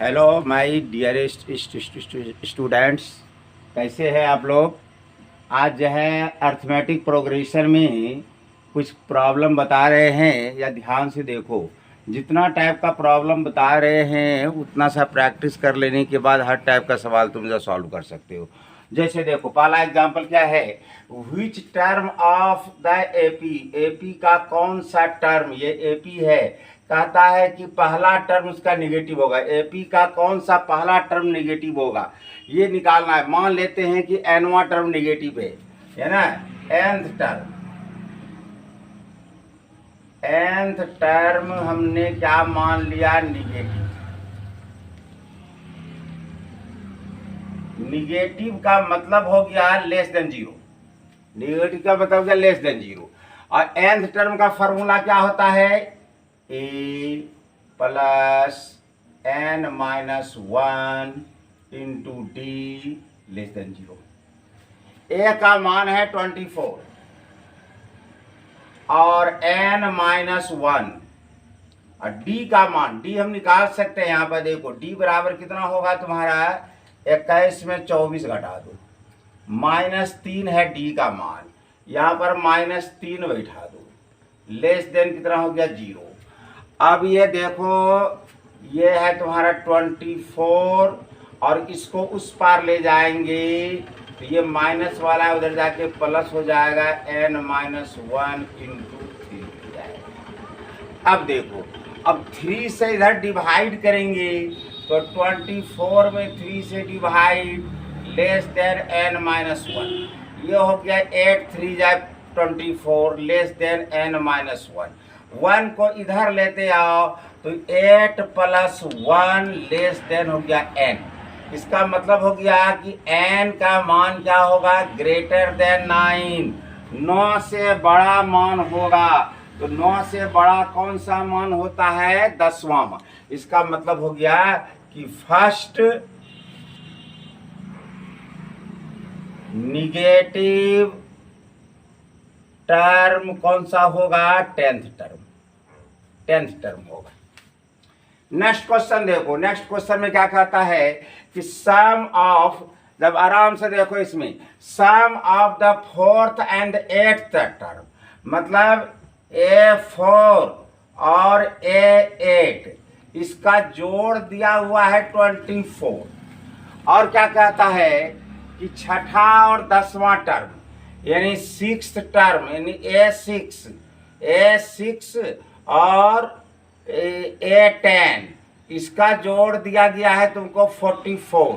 Hello my dearest students, कैसे हैं आप लोग। आज जो है अर्थमेटिक प्रोग्रेशन में कुछ प्रॉब्लम बता रहे हैं, या ध्यान से देखो। जितना टाइप का प्रॉब्लम बता रहे हैं उतना सा प्रैक्टिस कर लेने के बाद हर टाइप का सवाल तुम जो सॉल्व कर सकते हो। जैसे देखो, पहला एग्जांपल क्या है, which term of the AP, AP का कौन सा टर्म, ये एपी है, कहता है कि पहला टर्म उसका निगेटिव होगा। एपी का कौन सा पहला टर्म निगेटिव होगा, ये निकालना है। मान लेते हैं कि एनवा टर्म निगेटिव है ना। nth टर्म हमने क्या मान लिया, निगेटिव। निगेटिव का मतलब हो गया लेस देन जीरो। निगेटिव का मतलब क्या, लेस देन जीरो। और nth टर्म का फॉर्मूला क्या होता है, a plus n minus 1 into D less than zero. a का मान है 24 और n माइनस 1 और d का मान, d हम निकाल सकते हैं। यहाँ पर देखो d बराबर कितना होगा तुम्हारा, 21 में 24 घटा दो, -3 है d का मान, यहाँ पर -3 बैठा दो, लेस देन कितना हो गया, 0। अब ये देखो, ये है तुम्हारा 24 और इसको उस पार ले जाएंगे तो ये माइनस वाला है, उधर जाके प्लस हो जाएगा, n माइनस 1 इंटू 3 हो जाएगा। अब देखो, अब 3 से इधर डिवाइड करेंगे तो 24 में 3 से divide, less than n minus 1, ये हो गया 8 3 जाए 24, लेस देन n माइनस 1 को इधर लेते आओ तो 8 प्लस 1 लेस देन हो गया n। इसका मतलब हो गया कि n का मान क्या होगा, ग्रेटर देन 9। 9 से बड़ा मान होगा, तो 9 से बड़ा कौन सा मान होता है, 10वां मान। इसका मतलब हो गया कि फर्स्ट निगेटिव टर्म कौन सा होगा, 10th टर्म होगा। नेक्स्ट क्वेश्चन देखो, नेक्स्ट क्वेश्चन में क्या कहता है कि सम ऑफ, जब आराम से देखो इसमें, sum of the 4th and 8th term, मतलब A4 और A8, इसका जोड़ दिया हुआ है 24। और क्या कहता है कि छठा और 10वां टर्म यानी 6th टर्म यानी A6 और A10, इसका जोड़ दिया गया है तुमको 44।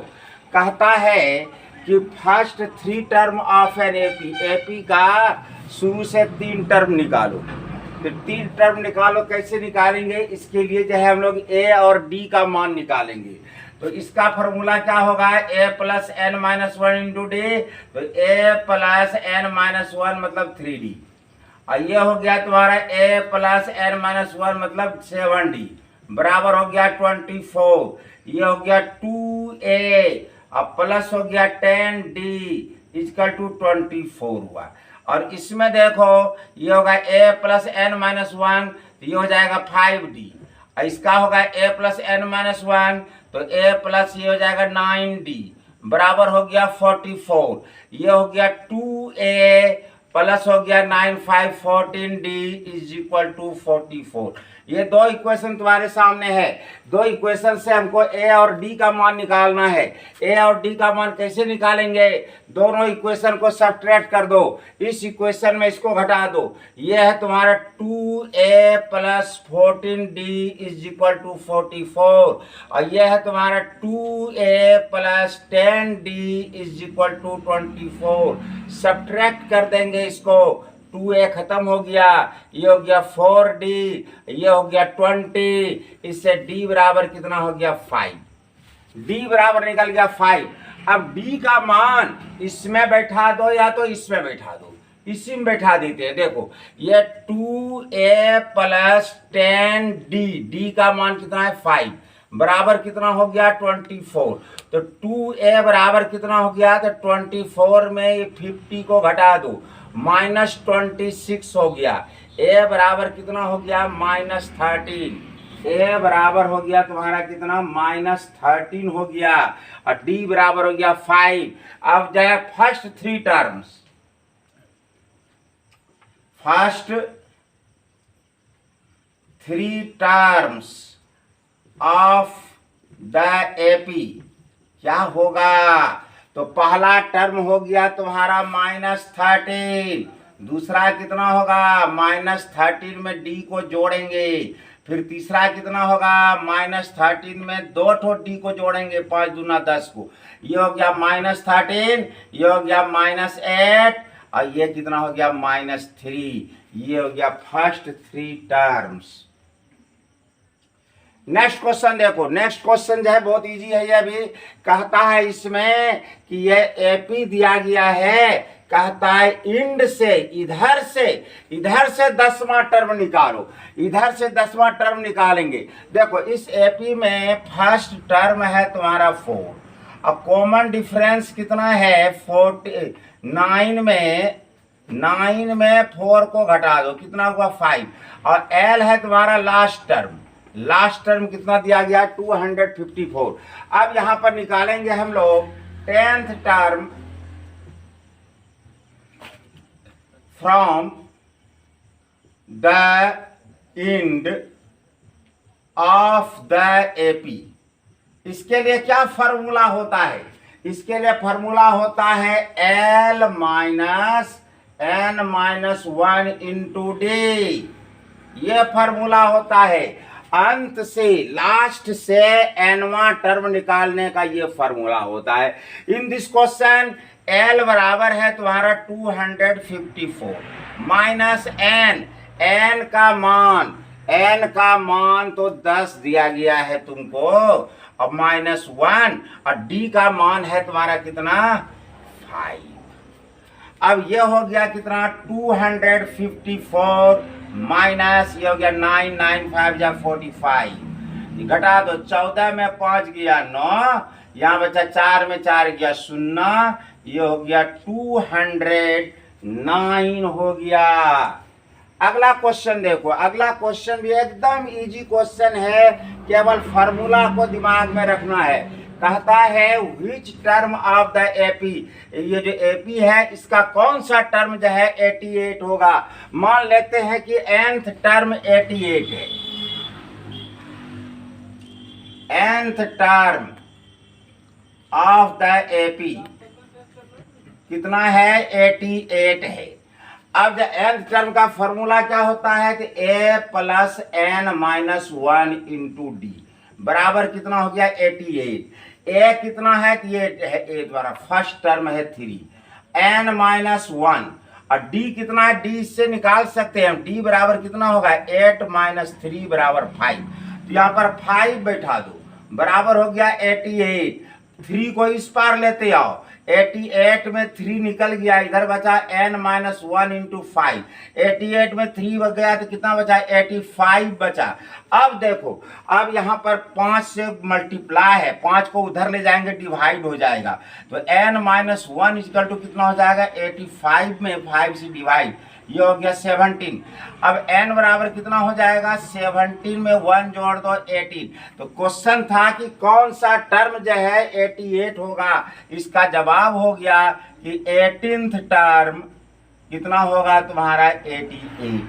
कहता है कि first 3 term of an AP का शुरू से 3 टर्म निकालो। तो 3 टर्म निकालो, कैसे निकालेंगे, इसके लिए जो है हम लोग ए और डी का मान निकालेंगे। तो इसका फॉर्मूला क्या होगा, a plus n minus 1 into D, तो a प्लस n माइनस 1 मतलब 3d, और ये हो गया तुम्हारा a प्लस n माइनस 1 मतलब 7d, बराबर हो गया 24। ये हो गया 2a और प्लस हो गया 10d इक्वल टू 24 हुआ। और इसमें देखो, ये होगा a प्लस n माइनस 1, तो ये हो जाएगा 5d, और इसका होगा a प्लस n माइनस 1, तो a प्लस ये हो जाएगा 9d, बराबर हो गया 44। ये हो गया 2a प्लस हो गया 9 5 14d इज इक्वल टू 44। ये दो इक्वेशन तुम्हारे सामने है। दो इक्वेशन से हमको a और d का मान निकालना है। a और d का मान कैसे निकालेंगे, दोनों इक्वेशन को सब्ट्रैक्ट कर दो, इस इक्वेशन में इसको घटा दो। ये है तुम्हारा 2a plus 14d is equal to 44, और यह है तुम्हारा 2a plus 10d is equal to 24। Subtract कर देंगे इसको, 2a खत्म हो गया, ये हो गया 4d, ये हो गया 20, इससे d बराबर कितना हो गया 5। d बराबर निकल गया 5। अब d का मान इसमें बैठा दो या तो इसमें बैठा दो, इसी में बैठा देते हैं। देखो, ये 2a प्लस 10d, d का मान कितना है 5, बराबर कितना हो गया 24। तो 2a बराबर कितना हो गया, तो 24 में 50 को घटा दो, -26 हो गया। a बराबर कितना हो गया -13। ए बराबर हो गया तुम्हारा कितना -13 हो गया और डी बराबर हो गया 5। अब जाए first three terms, first three terms of the AP क्या होगा? तो पहला टर्म हो गया तुम्हारा -13, दूसरा कितना होगा -13 में डी को जोड़ेंगे, फिर तीसरा कितना होगा -13 में 2 ठो डी को जोड़ेंगे 5 दूना 10 को, ये हो गया -13, ये हो गया -8 और ये कितना हो गया -3। ये हो गया first three terms. Next question देखो, नेक्स्ट क्वेश्चन जो है बहुत इजी है। ये भी कहता है इसमें कि ये एपी दिया गया है, कहता है इंड से इधर से 10वां टर्म निकालो, इधर से 10वां टर्म निकालेंगे। देखो इस एपी में फर्स्ट टर्म है तुम्हारा 4, अब कॉमन डिफरेंस कितना है 49 में 4 को घटा दो, कितना हुआ 5, और एल है तुम्हारा लास्ट टर्म कितना दिया गया 254। अब यहां पर निकालेंगे हम लोग 10th term from the end of the AP. इसके लिए क्या फॉर्मूला होता है? इसके लिए फॉर्मूला होता है L minus n-1 into D, ये फॉर्मूला होता है। अंत से लास्ट से nवां टर्म निकालने का ये फॉर्मूला होता है। इन दिस क्वेश्चन L बराबर है तुम्हारा 254 माइनस n का मान तो 10 दिया गया है तुमको, अब -1 और d का मान है तुम्हारा कितना 5। अब ये हो गया कितना 254 माइनस ये हो गया 9, 9 5 या 45, घटा दो 14 में 5 गया 9, यहाँ बचा 4 में 4 गया 0, ये हो गया 209 हो गया। अगला क्वेश्चन देखो, अगला क्वेश्चन भी एकदम इजी क्वेश्चन है, केवल फार्मूला को दिमाग में रखना है। कहता है which term of the AP, ये जो एपी है इसका कौन सा टर्म जो है 88 होगा। मान लेते हैं कि nth टर्म 88 है, nth term of the AP कितना है 88 है। अब जो nth टर्म का फॉर्मूला क्या होता है कि a plus n-1 into D बराबर कितना हो गया 88। a कितना है कि ये है a द्वारा, फर्स्ट टर्म है 3, n-1 और d कितना है, d से निकाल सकते हैं हम, d बराबर कितना होगा 8 - 3 बराबर 5, तो यहाँ पर 5 बैठा दो, बराबर हो गया 88। 3 को इस पार लेते आओ, 88 में 3 निकल गया, इधर बचा n-1 इंटू 5, 88 में 3 बच गया तो कितना बचा 85 बचा। अब देखो, अब यहाँ पर 5 से मल्टीप्लाई है, 5 को उधर ले जाएंगे डिवाइड हो जाएगा, तो n-1 इक्वल टू कितना हो जाएगा 85 में 5 से डिवाइड, ये हो गया 17। अब n बराबर कितना हो जाएगा 17 में 1 जोड़ दो 18। तो क्वेश्चन था कि कौन सा टर्म जो है 88 होगा, इसका जवाब हो गया कि 18th टर्म कितना होगा तुम्हारा 88।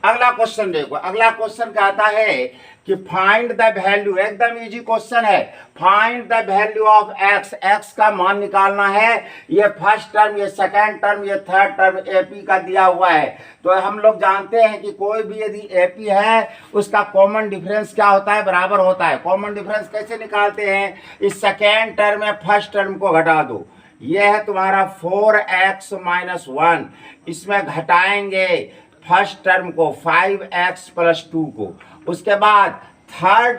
अगला क्वेश्चन देखो, अगला क्वेश्चन कहता है कि फाइंड द वैल्यू, एकदम इजी क्वेश्चन है, find the value of x, x का मान निकालना है। ये फर्स्ट टर्म, ये सेकंड टर्म, ये थर्ड टर्म एपी का दिया हुआ है। तो हम लोग जानते हैं कि कोई भी यदि एपी है उसका कॉमन डिफरेंस क्या होता है, बराबर होता है। कॉमन डिफरेंस कैसे निकालते हैं, इस सेकेंड टर्म में फर्स्ट टर्म को घटा दो, ये है तुम्हारा 4x - 1, इसमें घटाएंगे फर्स्ट टर्म को 5x + 2 को, उसके बाद थर्ड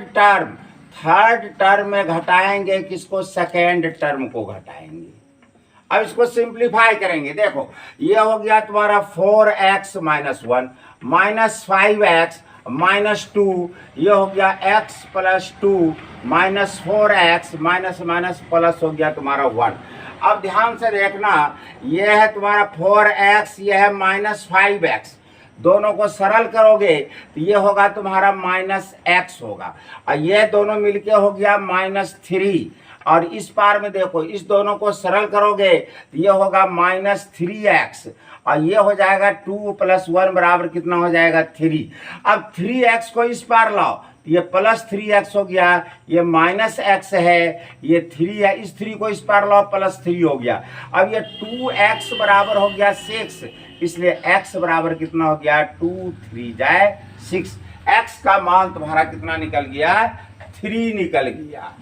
टर्म में घटाएंगे किसको, सेकेंड टर्म को घटाएंगे। अब इसको सिंप्लीफाई करेंगे, देखो ये हो गया तुम्हारा 4x - 1 माइनस 5x - 2, ये हो गया x + 2 minus 4x minus minus plus हो गया तुम्हारा 1। अब ध्यान से देखना, ये है तुम्हारा 4x, ये है -5x, दोनों को सरल करोगे तो ये होगा तुम्हारा -x होगा, और ये दोनों मिलके हो गया -3, और इस पार में देखो इस दोनों को सरल करोगे तो ये होगा -3x, और ये हो जाएगा 2 + 1 बराबर कितना हो जाएगा 3। अब 3x को इस पार लाओ, ये +3x हो गया, ये -x है, ये 3 है, इस 3 को इस पार लाओ +3 हो गया। अब ये 2x बराबर हो गया 6, इसलिए x बराबर कितना हो गया 2 3 जाए 6। x का मान तुम्हारा कितना निकल गया 3 निकल गया।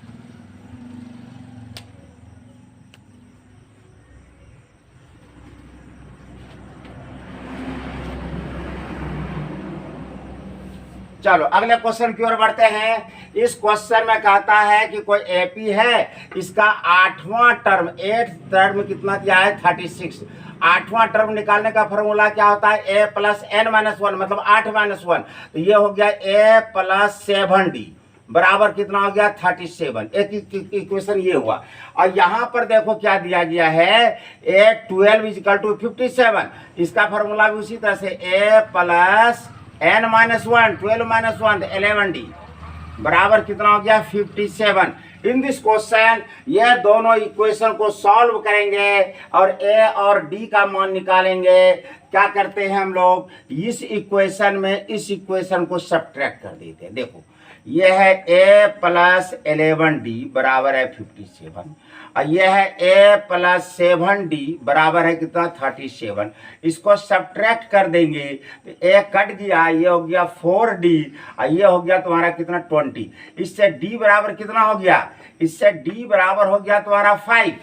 चलो अगले क्वेश्चन की ओर बढ़ते हैं। इस क्वेश्चन में कहता है कि कोई एपी है, इसका 8वां टर्म 8th टर्म कितना दिया है 36। 8वां टर्म निकालने का फॉर्मूला क्या होता है a + n-1 मतलब 8 - 1, तो ये हो गया a + 7d बराबर कितना हो गया 37। एक इक्वेशन ये हुआ, और यहाँ पर देखो क्या दिया गया है a12 = 57, इसका फॉर्मूला भी उसी तरह से a + n-1 12 - 1 11d बराबर कितना हो गया 57। इन दिस क्वेश्चन ये दोनों इक्वेशन को सॉल्व करेंगे और a और d का मान निकालेंगे। क्या करते हैं हम लोग, इस इक्वेशन में इस इक्वेशन को सब्ट्रैक्ट कर देते हैं। देखो ये है a + 11d बराबर है 57, और ये है a + 7d बराबर है कितना 37। इसको सब्ट्रैक्ट कर देंगे तो a कट गया, ये हो गया 4d, और ये हो गया तुम्हारा कितना 20। इससे d बराबर कितना हो गया, इससे d बराबर हो गया तुम्हारा 5,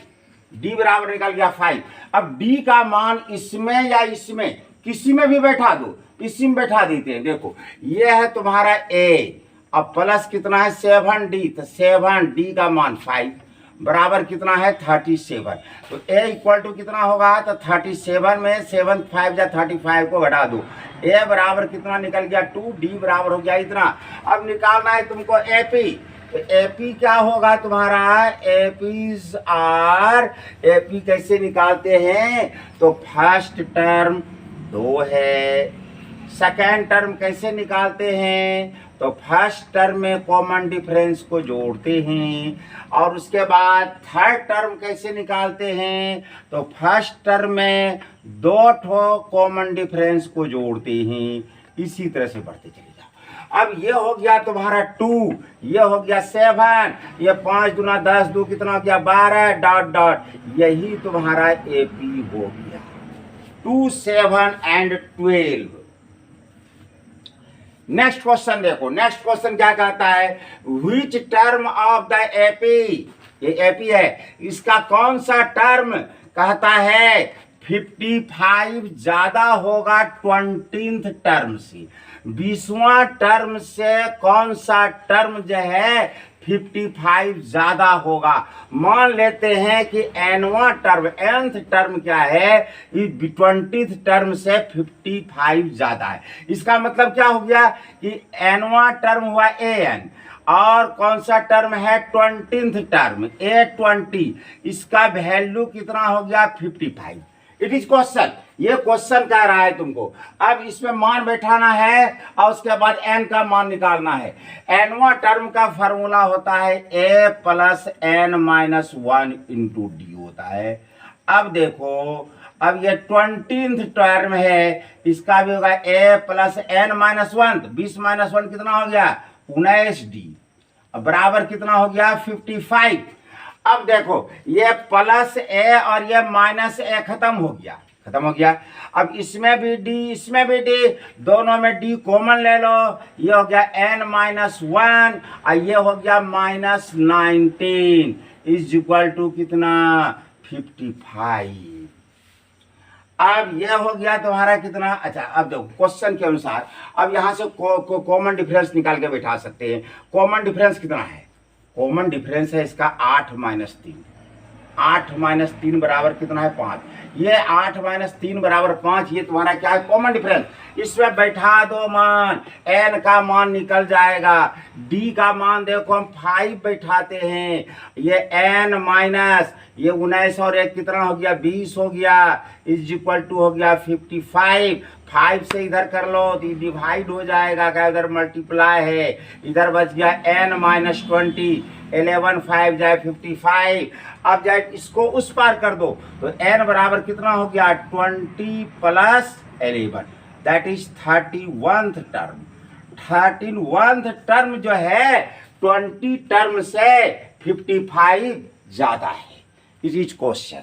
d बराबर निकल गया 5। अब d का मान इसमें या इसमें किसी में भी बैठा दो, इसी में बैठा देते हैं। देखो ये है तुम्हारा a, अब प्लस कितना है 7d, तो 7d का मान 5 बराबर कितना है 37। तो a = कितना होगा, तो 37 में 7 5 या 35 को घटा दो, a बराबर कितना निकल गया 2, d बराबर हो गया इतना। अब निकालना है तुमको AP, तो AP क्या होगा तुम्हारा AP कैसे निकालते हैं, तो फर्स्ट टर्म 2 है, सेकेंड टर्म कैसे निकालते हैं, तो फर्स्ट टर्म में कॉमन डिफरेंस को जोड़ते हैं, और उसके बाद थर्ड टर्म कैसे निकालते हैं, तो फर्स्ट टर्म में 2 ठो कॉमन डिफरेंस को जोड़ते हैं। इसी तरह से बढ़ते चले जाओ। अब ये हो गया तुम्हारा 2, ये हो गया 7, ये 5 दूना 10, 2 कितना हो गया 12 डॉट डॉट, यही तुम्हारा AP हो गया 2 7 and 12। नेक्स्ट क्वेश्चन देखो, नेक्स्ट क्वेश्चन क्या कहता है, which term of the AP, ये एपी है, इसका कौन सा टर्म कहता है 55 ज्यादा होगा 20th टर्म से, 20वां टर्म से कौन सा टर्म जो है 55 ज्यादा होगा। मान लेते हैं कि nवां टर्म nth टर्म क्या है 20th टर्म से 55 ज्यादा है। इसका मतलब क्या हो गया कि nवां टर्म हुआ an, और कौन सा टर्म है 20th टर्म A20, इसका वैल्यू कितना हो गया 55। इट इज क्वेश्चन, ये क्वेश्चन कह रहा है तुमको। अब इसमें मान बैठाना है और उसके बाद n का मान निकालना है। nवां टर्म का फॉर्मूला होता है a + n-1 × d होता है। अब देखो, अब ये 20th टर्म है, इसका भी होगा a + n-1, 20 - 1 कितना हो गया 19d बराबर कितना हो गया 55। अब देखो ये +a और ये -a खत्म हो गया। अब इसमें भी d, इसमें भी d, दोनों में d कॉमन ले लो, ये हो गया n-1 और ये हो गया -19 = कितना 55। अब ये हो गया तुम्हारा कितना, अच्छा अब देखो क्वेश्चन के अनुसार अब यहां से कॉमन डिफरेंस निकाल के बैठा सकते हैं। कॉमन डिफरेंस कितना है, कॉमन डिफरेंस है इसका 8 - 3, 8 माइनस 3 बराबर कितना है 5। ये 8 माइनस 3 बराबर 5, ये तुम्हारा क्या है कॉमन डिफरेंस। इसमें बैठा दो मान, n का मान निकल जाएगा, d का मान देखो हम 5 बैठाते हैं, ये n माइनस ये 19 और 1 कितना हो गया 20 हो गया, इज इक्वल टू हो गया 55। 5 से इधर कर लो तो डिवाइड हो जाएगा, क्या इधर मल्टीप्लाई है, इधर बच गया n माइनस 20, 11 5 जाए 55। अब जाए इसको उस पार कर दो तो n बराबर कितना हो गया 20 plus 11, that is 31th term. 31th term जो है 20 टर्म से 55 ज्यादा है। It is question.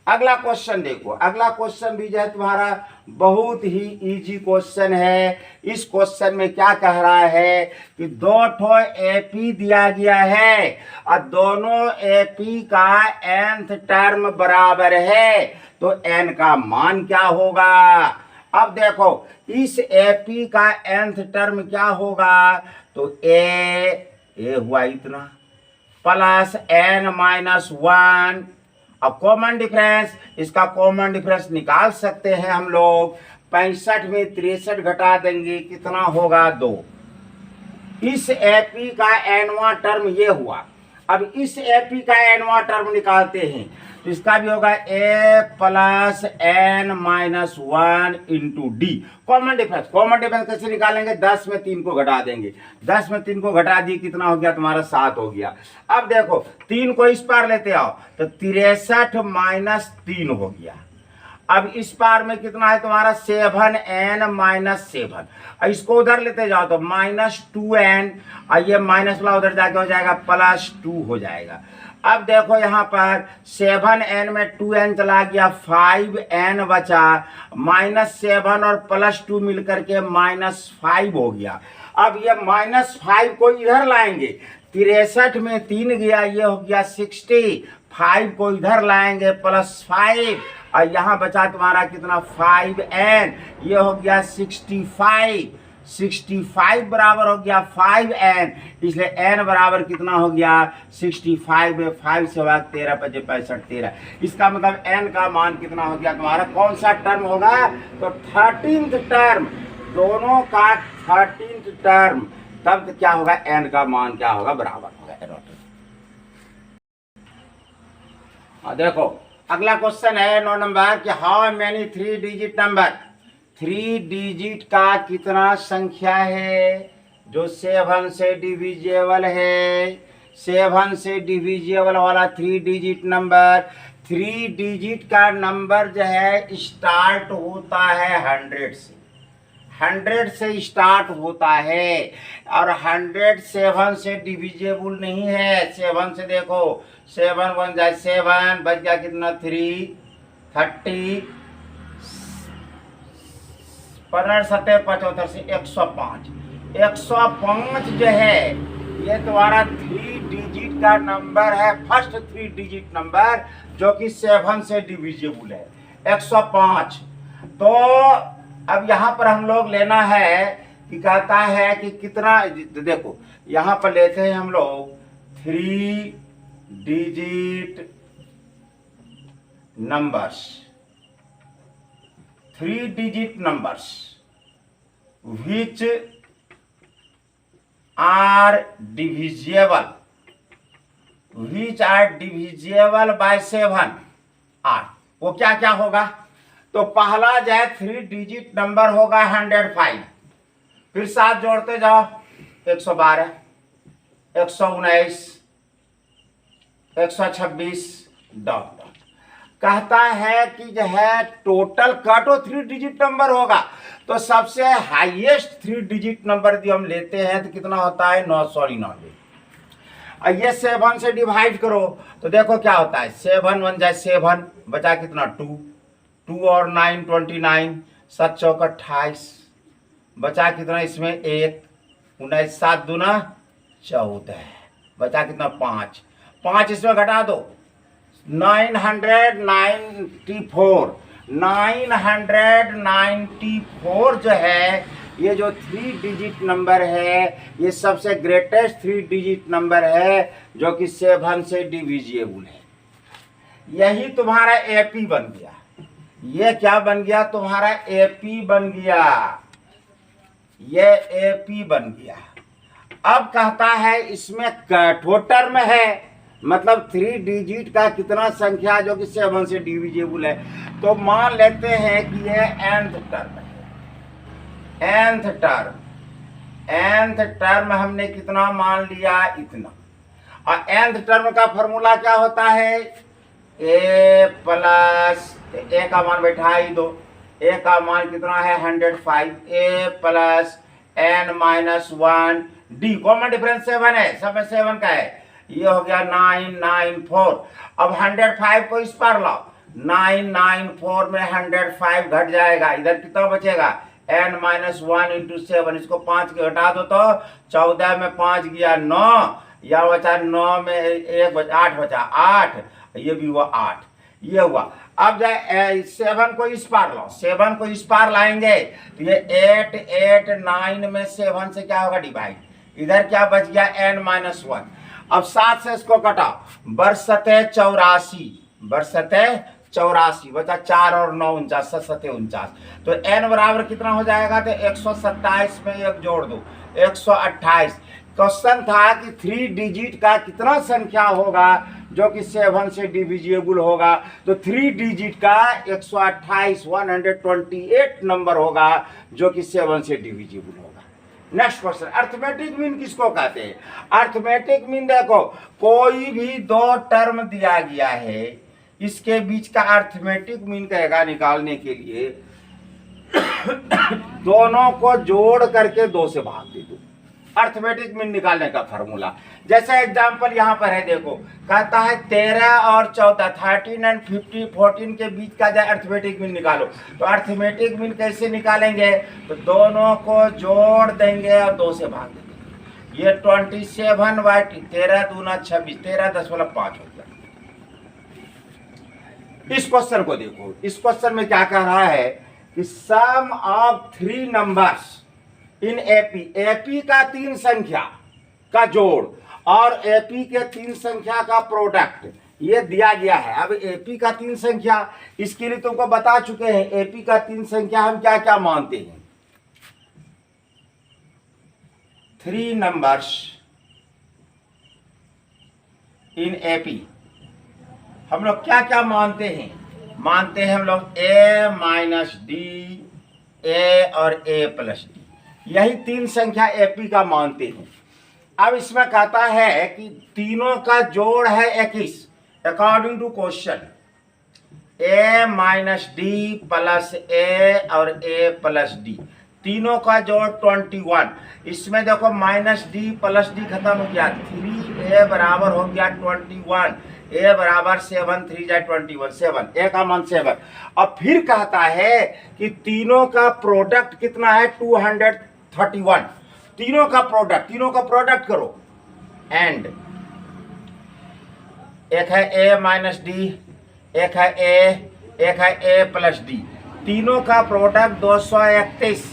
अगला क्वेश्चन देखो, अगला क्वेश्चन भी जो है तुम्हारा बहुत ही इजी क्वेश्चन है। इस क्वेश्चन में क्या कह रहा है कि दो ठो एपी दिया गया है और दोनों एपी का nth टर्म बराबर है, तो n का मान क्या होगा। अब देखो इस एपी का nth टर्म क्या होगा, तो ए हुआ इतना प्लस n माइनस 1। अब कॉमन डिफरेंस, इसका कॉमन डिफरेंस निकाल सकते हैं हम लोग। 65 में 63 घटा देंगे कितना होगा 2। इस एपी का एनवा टर्म ये हुआ। अब इस एपी का एनवा टर्म निकालते हैं तो इसका भी होगा A plus N minus 1 into D. Common difference, common difference कैसे निकालेंगे, 10 में 3 को घटा देंगे, 10 में 3 को घटा दिए कितना हो गया तुम्हारा 7 हो गया। अब देखो 3 को इस पार लेते आओ तो 63 माइनस 3 हो गया। अब इस पार में कितना है तुम्हारा 7n माइनस 7, इसको उधर लेते जाओ तो माइनस 2n, और ये माइनस वाला उधर जाके हो जाएगा प्लस 2 हो जाएगा। अब देखो यहाँ पर 7n में 2n चला गया, 5n बचा, माइनस 7 और प्लस 2 मिलकर के माइनस 5 हो गया। अब ये माइनस 5 को इधर लाएंगे, 63 में 3 गया, ये हो गया 60, 5 को इधर लाएंगे प्लस 5, और यहाँ बचा तुम्हारा कितना 5n, ये हो गया 65। 65 बराबर हो गया 5n, इसलिए n बराबर कितना हो गया 65 में 5 से होगा 13 5 65 13। इसका मतलब n का मान कितना हो गया तुम्हारा, कौन सा टर्म होगा, तो 13th टर्म, दोनों का 13th टर्म, तब क्या होगा n का मान क्या होगा बराबर होगा। देखो अगला क्वेश्चन है 9 नंबर कि how many 3 digit number, 3 digit का कितना संख्या है जो 7 से डिविजिबल है। 7 से डिविजिबल वाला 3 डिजिट नंबर, 3 डिजिट का नंबर जो है स्टार्ट होता है 100 से, 100 से स्टार्ट होता है, और 100 7 से डिविजिबल नहीं है। 7 से देखो 7 1 जाए 7, बच गया कितना 3 30, 15 7 75 से 105। 105 जो है ये तुम्हारा 3 डिजिट का नंबर है, फर्स्ट 3 डिजिट नंबर जो कि 7 से डिविजिबल है 105। तो अब यहाँ पर हम लोग लेना है कि कहता है कि कितना, देखो यहाँ पर लेते हैं हम लोग 3 digit numbers, 3 digit numbers which are divisible, which are divisible by 7 are, वो क्या क्या होगा, तो पहला जो है 3 digit नंबर होगा 105, फिर 7 जोड़ते जाओ 112 119 126 डॉट। कहता है कि जो है टोटल काटो 3 डिजिट नंबर होगा, तो सबसे हाईएस्ट 3 डिजिट नंबर यदि हम लेते हैं तो कितना होता है 999। और ये 7 से डिवाइड करो तो देखो क्या होता है, 7 1 जाए 7, बचा कितना 2, 2 और 9 29, 7 चौक 28, बचा कितना इसमें 1, 19 7 दूना 14, बचा कितना 5, 5 इसमें घटा दो 994, 994 जो है ये जो 3 डिजिट नंबर है ये सबसे ग्रेटेस्ट 3 डिजिट नंबर है जो कि 7 से डिविजिबल है। यही तुम्हारा एपी बन गया। ये क्या बन गया? तुम्हारा एपी बन गया। ये एपी बन गया। अब कहता है इसमें कैथोड टर्म है, मतलब 3 डिजिट का कितना संख्या जो कि 7 से डिविजिबल है। तो मान लेते हैं कि ये nth टर्म है। nth टर्म हमने कितना मान लिया? इतना। और nth टर्म का फॉर्मूला क्या होता है? a प्लस a का मान बैठाई दो। a का मान कितना है? 105। a plus n minus 1 d। Common difference 7 है, सब में 7 का है। ये हो गया 994। अब 105 को इस पर लाओ। 994 में 105 घट जाएगा, इधर कितना बचेगा? n minus 1 into 7। इसको 5 के घटा दो तो 14 में 5 गया 9, या बचा 9 में 1 बचा 8 बचा 8, ये भी हुआ 8। ये हुआ। अब जाए 7 को इस पार लाओ। 7 को इस पार लाएंगे तो ये 8 8 9 में 7 से क्या होगा? डिवाइड। इधर क्या बच गया? n minus 1। अब 7 से इसको कटाओ। बरसते 84, बरसते 84 बचा 4 और 9 49, 7 49। तो n बराबर कितना हो जाएगा? तो 127 में एक जोड़ दो, 128। क्वेश्चन था कि 3 डिजिट का कितना संख्या होगा जो कि 7 से डिविजिबल होगा। तो 3 डिजिट का 128 128 नंबर होगा जो कि 7 से डिविजिबल होगा। नेक्स्ट क्वेश्चन, अर्थमेटिक मीन किसको कहते हैं? अर्थमेटिक मीन देखो, कोई भी 2 टर्म दिया गया है, इसके बीच का अर्थमेटिक मीन कहेगा निकालने के लिए दोनों को जोड़ करके 2 से भाग दे दो। अर्थमेटिक मीन निकालने का फॉर्मूला। जैसे एग्जांपल यहाँ पर है, देखो कहता है 13 और 14, 13 एंड 50 14 के बीच का जो अर्थमेटिक मीन निकालो। तो अर्थमेटिक मीन कैसे निकालेंगे? तो दोनों को जोड़ देंगे और 2 से भाग देंगे। ये 27 बाई 13 दूना 26, 13.5 हो गया। इस क्वेश्चन को देखो, इस क्वेश्चन में क्या कह रहा है कि sum of 3 numbers in AP, AP का 3 संख्या का जोड़ और एपी के 3 संख्या का प्रोडक्ट ये दिया गया है। अब एपी का 3 संख्या, इसके लिए तुमको बता चुके हैं एपी का 3 संख्या हम क्या क्या मानते हैं। 3 नंबर्स इन एपी हम लोग क्या क्या मानते हैं? मानते हैं हम लोग a माइनस डी, a और a प्लस डी, यही 3 संख्या एपी का मानते हैं। अब इसमें कहता है कि तीनों का जोड़ है 21 according to question. a minus D plus a और a प्लस डी, तीनों का जोड़ 21। इसमें देखो माइनस डी प्लस डी खत्म हो गया, 3a बराबर हो गया 21। a बराबर 7 3 जा 21, 7, a का मान 7। अब फिर कहता है कि तीनों का प्रोडक्ट कितना है? 231। तीनों का प्रोडक्ट करो। एंड एक है a माइनस डी, एक है a प्लस डी, तीनों का प्रोडक्ट 231।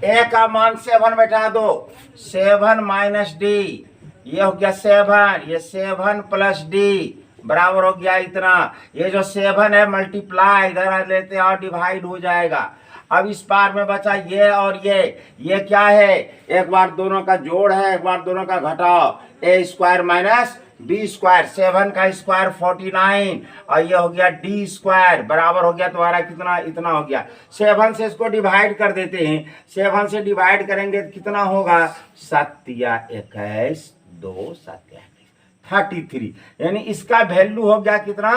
a का मान 7 बैठा दो, 7 माइनस डी, ये हो गया 7, ये 7 प्लस डी बराबर हो गया इतना। ये जो 7 है मल्टीप्लाई इधर लेते और डिवाइड हो जाएगा। अब इस पार में बचा ये और ये क्या है? एक बार दोनों का जोड़ है, एक बार दोनों का घटाओ। a square minus b square, 7 का स्क्वायर 49 और ये हो गया d स्क्वायर बराबर हो गया तुम्हारा कितना? इतना हो गया। 7 से इसको डिवाइड कर देते हैं। 7 से डिवाइड करेंगे तो कितना होगा? 7 या 21, 2 7 33, यानी इसका वैल्यू हो गया कितना?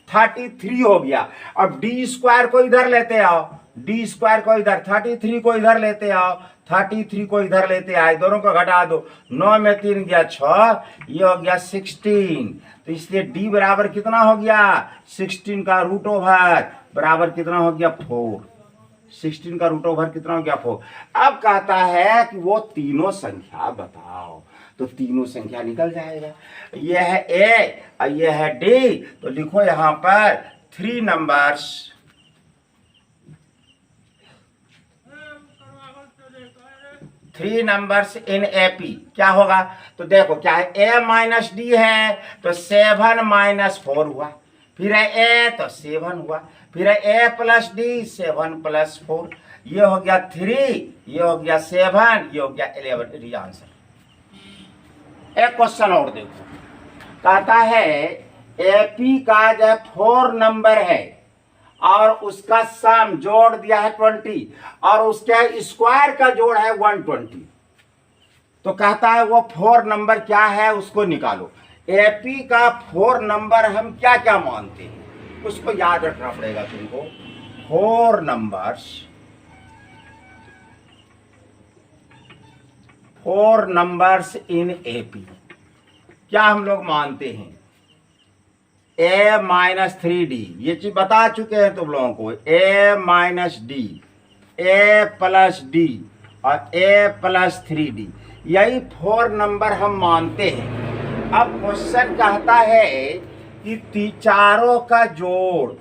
33 हो गया। अब डी स्क्वायर को इधर लेते आओ, डी स्क्वायर को इधर, 33 को इधर लेते आओ, 33 को इधर लेते आए, दोनों को घटा दो। 9 में 3 गया 6, ये हो गया 16। तो इसलिए डी बराबर कितना हो गया? 16 का रूट ओवर बराबर कितना हो गया? 4। 16 का रूट ओवर कितना हो गया? 4। अब कहता है कि वो तीनों संख्या बताओ, तो तीनों संख्या निकल जाएगा। ये है ए और ये है डी, तो लिखो यहां पर 3 नंबर्स इन एपी। क्या होगा? तो देखो क्या है, a माइनस डी है तो 7 माइनस 4 हुआ, फिर है ए तो 7 हुआ, फिर है ए प्लस डी 7 प्लस 4, ये हो गया 3, ये हो गया 7, ये हो गया 11। ये आंसर। एक क्वेश्चन और देखो, कहता है एपी का जो 4 नंबर है और उसका सम जोड़ दिया है 20 और उसके स्क्वायर का जोड़ है 120, तो कहता है वो 4 नंबर क्या है उसको निकालो। एपी का 4 नंबर हम क्या क्या मानते हैं उसको याद रखना पड़ेगा तुमको। 4 नंबर्स इन एपी क्या हम लोग मानते हैं। a माइनस 3d, ये चीज बता चुके हैं तुम लोगों को। a minus D, a plus D और a प्लस 3d, यही 4 नंबर हम मानते हैं। अब क्वेश्चन कहता है कि चारों का जोड़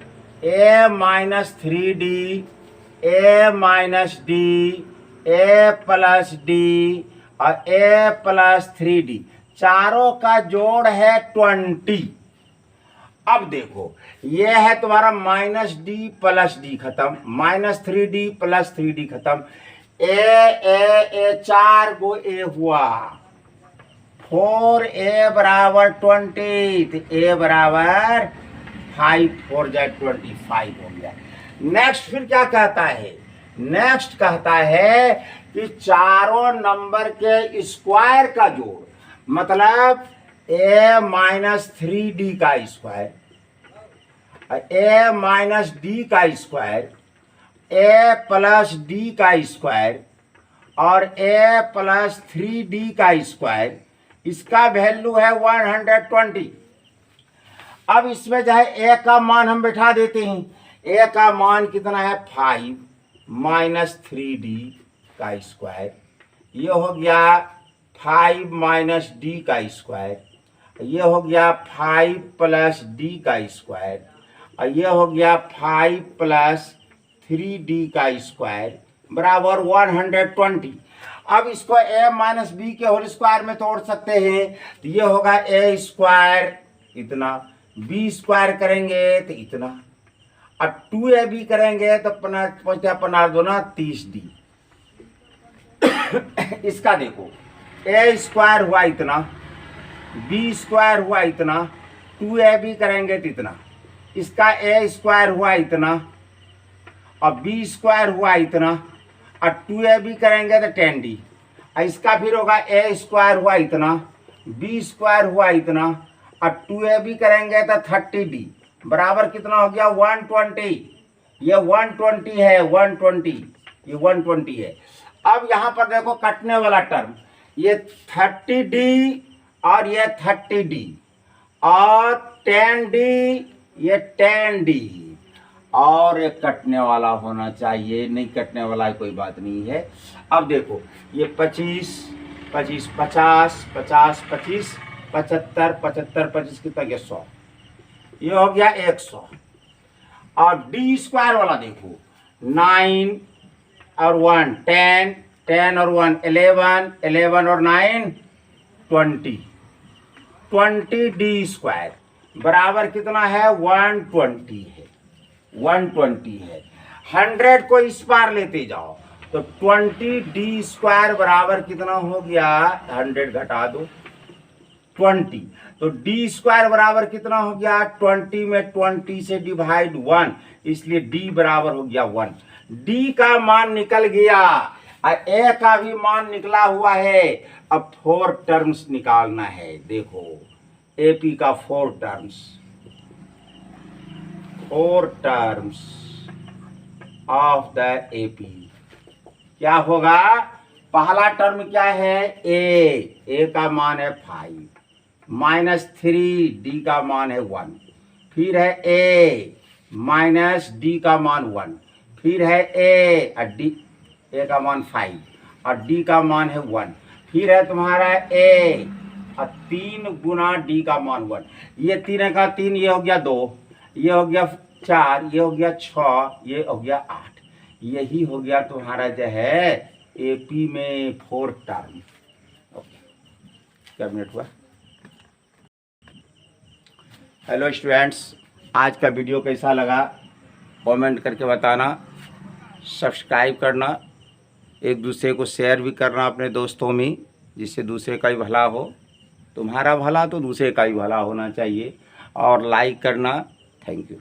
a minus 3d, a minus D, a plus D और a प्लस 3d, चारों का जोड़ है 20। अब देखो ये है तुम्हारा माइनस डी प्लस डी खत्म, माइनस 3d प्लस 3d खत्म, ए 4 गो ए हुआ, 4a बराबर 20, तो a बराबर 5, 4 जा 25 हो गया। नेक्स्ट फिर क्या कहता है, नेक्स्ट कहता है कि चारों नंबर के स्क्वायर का जोड़, मतलब a माइनस 3d का स्क्वायर, a माइनस डी का स्क्वायर, a प्लस डी का स्क्वायर और a प्लस 3d का स्क्वायर, इसका वैल्यू है 120। अब इसमें जो है a का मान हम बैठा देते हैं। a का मान कितना है 5 माइनस 3d का स्क्वायर, ये हो गया 5 माइनस डी का स्क्वायर, ये हो गया 5 प्लस डी का स्क्वायर और ये हो गया 5 प्लस 3d का स्क्वायर बराबर 120। अब इसको a माइनस बी के होल स्क्वायर में तोड़ सकते हैं, तो ये होगा a स्क्वायर इतना, b स्क्वायर करेंगे तो इतना, और 2ab करेंगे तो 15 दूना 30d। इसका देखो a स्क्वायर हुआ इतना, b स्क्वायर हुआ इतना, 2ab करेंगे तो इतना, इसका a स्क्वायर हुआ इतना और b स्क्वायर हुआ इतना और 2ab करेंगे तो 10d, इसका फिर होगा a स्क्वायर हुआ इतना, b स्क्वायर हुआ इतना और 2ab करेंगे तो 30d बराबर कितना हो गया 120। ये 120 है, 120, ये 120 है। अब यहाँ पर देखो कटने वाला टर्म, ये 30d और ये 30d और 10d, ये 10d और एक कटने वाला होना चाहिए, नहीं कटने वाला कोई बात नहीं है। अब देखो ये 25, 25, 50, 50, 25, 75, 75, 25 कितना गया 100, ये हो गया 100। और डी स्क्वायर वाला देखो 9 और 1 10, 10 और 1 11, 11 और 9 20, 20d स्क्वायर बराबर कितना है 120 है, 120 है। 100 को इस पार लेते जाओ तो 20d स्क्वायर बराबर कितना हो गया, 100 घटा दो 20, तो d स्क्वायर बराबर कितना हो गया 20 में 20 से डिवाइड 1, इसलिए d बराबर हो गया 1। d का मान निकल गया और a का भी मान निकला हुआ है। अब 4 टर्म्स निकालना है। देखो AP का 4 terms, 4 terms of the AP क्या होगा। पहला टर्म क्या है a का मान है 5 माइनस 3d का मान है 1, फिर है a माइनस d का मान 1, फिर है a का मान 5 और d का मान है 1, फिर है तुम्हारा a और 3 गुना d का मान 1, ये 3 का 3, ये हो गया 2, ये हो गया 4, ये हो गया 6, ये हो गया 8। यही हो गया तुम्हारा जो है AP में 4 टर्म। क्या मिनट हुआ। हेलो स्टूडेंट्स, आज का वीडियो कैसा लगा कमेंट करके बताना, सब्सक्राइब करना, एक दूसरे को शेयर भी करना अपने दोस्तों में, जिससे दूसरे का भी भला हो। तुम्हारा भला तो दूसरे का भी भला होना चाहिए। और लाइक करना। Thank you.